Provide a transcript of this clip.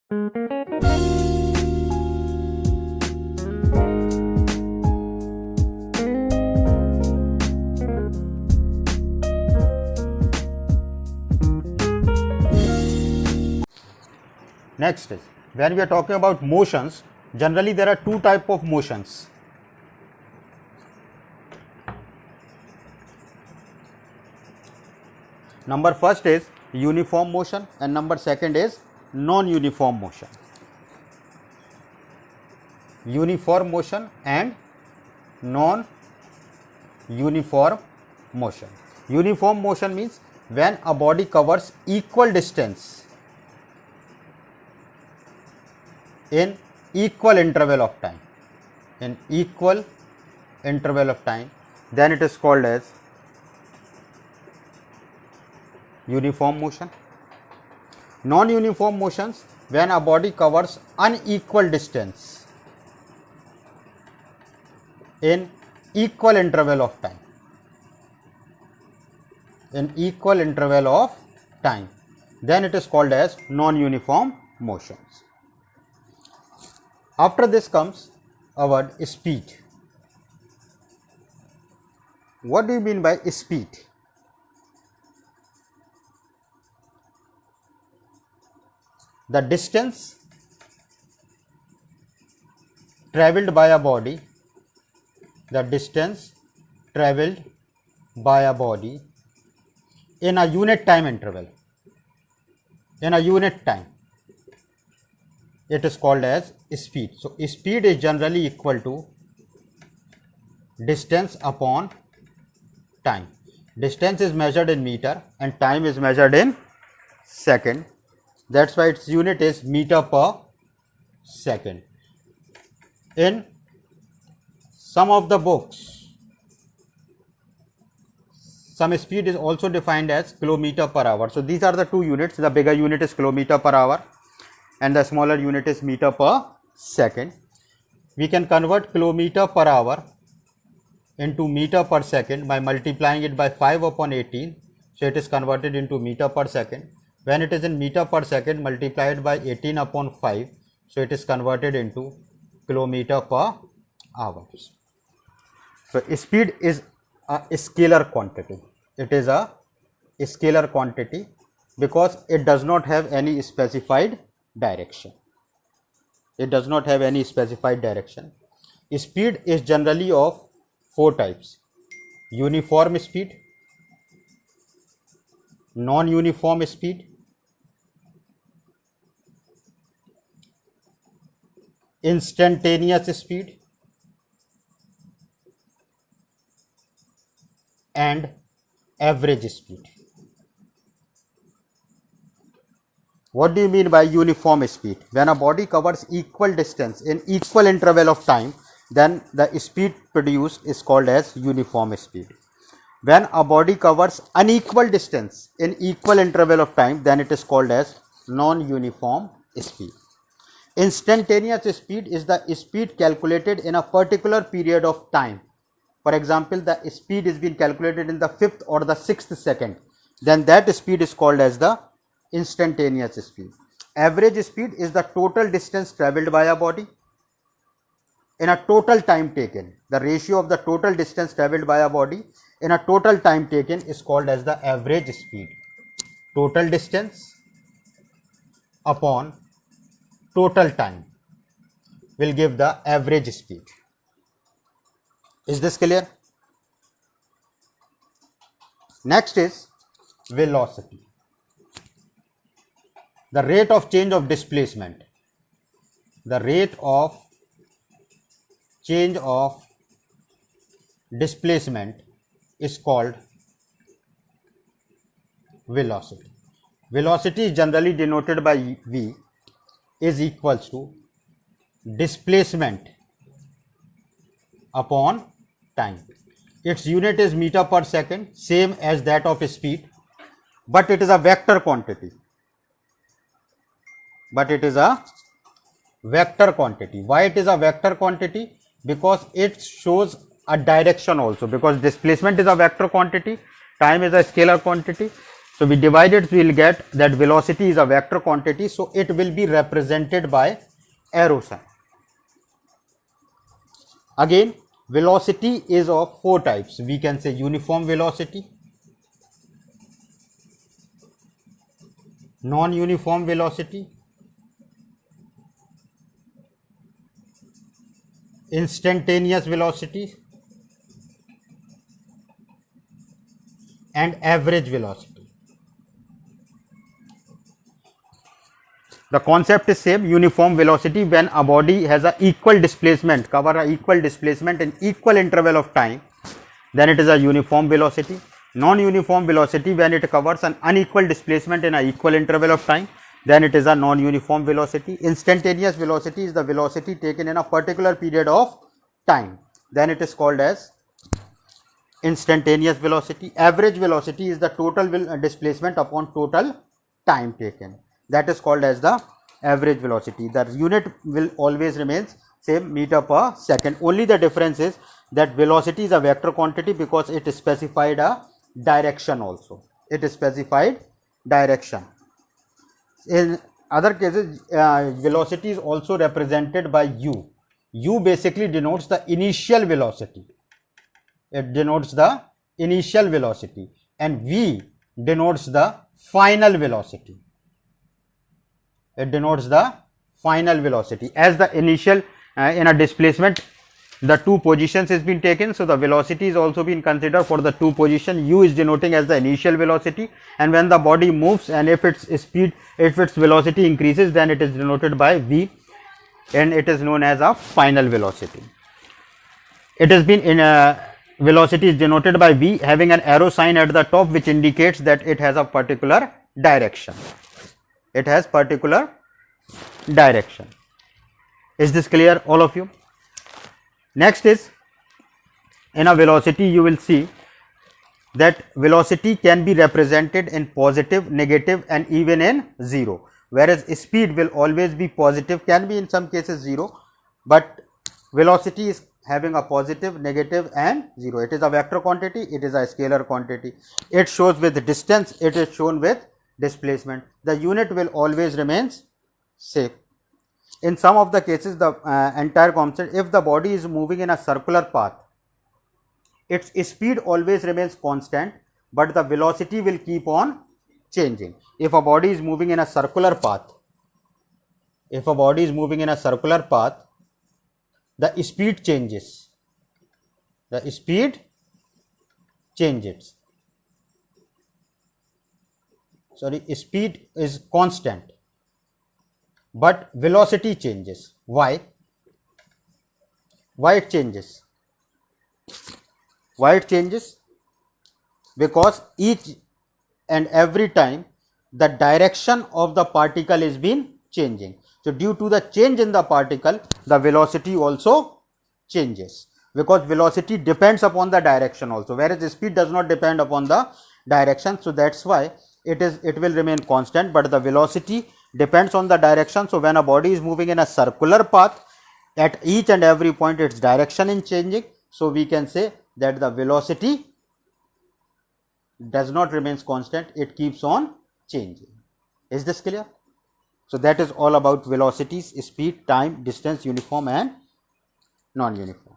Next is, when we are talking about motions, generally there are two types of motions. Number first is uniform motion and number second is non-uniform motion. Uniform motion and non-uniform motion. Uniform motion means when a body covers equal distance in equal interval of time. In equal interval of time, then it is called as uniform motion. Non-uniform motions, when a body covers unequal distance in equal interval of time. In equal interval of time, then it is called as non-uniform motions. After this comes a word speed. What do you mean by speed? The distance travelled by a body, the distance travelled by a body in a unit time interval, in a unit time, it is called as speed. So, speed is generally equal to distance upon time. Distance is measured in meter and time is measured in second. That's why its unit is meter per second. In some of the books, some speed is also defined as kilometer per hour. So, these are the two units. The bigger unit is kilometer per hour and the smaller unit is meter per second. We can convert kilometer per hour into meter per second by multiplying it by 5 upon 18. So, it is converted into meter per second. When it is in meter per second, multiplied by 18 upon 5. So, it is converted into kilometer per hour. So, speed is a scalar quantity. It is a scalar quantity because it does not have any specified direction. It does not have any specified direction. Speed is generally of four types: uniform speed, non-uniform speed, instantaneous speed, and average speed. What do you mean by uniform speed? When a body covers equal distance in equal interval of time, then the speed produced is called as uniform speed. When a body covers unequal distance in equal interval of time, then it is called as non-uniform speed. Instantaneous speed is the speed calculated in a particular period of time. For example, the speed is being calculated in the 5th or the 6th second, then that speed is called as the instantaneous speed. Average speed is the total distance travelled by a body in a total time taken. The ratio of the total distance travelled by a body in a total time taken is called as the average speed. Total distance upon total time will give the average speed. Is this clear? Next is velocity. The rate of change of displacement. The rate of change of displacement is called velocity. Velocity is generally denoted by V is equals to displacement upon time. Its unit is meter per second, same as that of speed, but it is a vector quantity. But it is a vector quantity. Why it is a vector quantity? Because it shows a direction also. Because displacement is a vector quantity, time is a scalar quantity. So we divide it, we will get that velocity is a vector quantity, so it will be represented by arrow sign. Again, velocity is of four types. We can say uniform velocity, non-uniform velocity, instantaneous velocity, and average velocity. The concept is same. Uniform velocity, when a body has a equal displacement, cover a equal displacement in equal interval of time, then it is a uniform velocity. Non-uniform velocity, when it covers an unequal displacement in an equal interval of time, then it is a non-uniform velocity. Instantaneous velocity is the velocity taken in a particular period of time, then it is called as instantaneous velocity. Average velocity is the total displacement upon total time taken, that is called as the average velocity. The unit will always remains same, meter per second. Only the difference is that velocity is a vector quantity because it is specified a direction also. It is specified direction. In other cases, velocity is also represented by u. U basically denotes the initial velocity. It denotes the initial velocity, and v denotes the final velocity. It denotes the final velocity. As the initial in a displacement, the two positions has been taken, so the velocity is also been considered for the two position. U is denoting as the initial velocity, and when the body moves and if its speed, if its velocity increases, then it is denoted by v, and it is known as a final velocity. It has been in a velocity is denoted by v, having an arrow sign at the top which indicates that it has a particular direction. It has particular direction. Is this clear, all of you? Next is, in a velocity you will see that velocity can be represented in positive, negative, and even in zero, whereas speed will always be positive, can be in some cases zero, but velocity is having a positive, negative, and zero. It is a vector quantity, it is a scalar quantity. It shows with distance, it is shown with displacement. The unit will always remains same. In some of the cases, the entire concept, if the body is moving in a circular path, its speed always remains constant, but the velocity will keep on changing. If a body is moving in a circular path, the speed changes. The speed changes. Sorry, speed is constant, but velocity changes. Why? Why it changes? Why it changes? Because each and every time the direction of the particle is been changing. So due to the change in the particle, the velocity also changes, because velocity depends upon the direction also, whereas speed does not depend upon the direction. So that's why it will remain constant, but the velocity depends on the direction. So when a body is moving in a circular path, at each and every point its direction is changing, so we can say that the velocity does not remain constant, it keeps on changing. Is this clear? So that is all about velocities, speed, time, distance, uniform and non-uniform.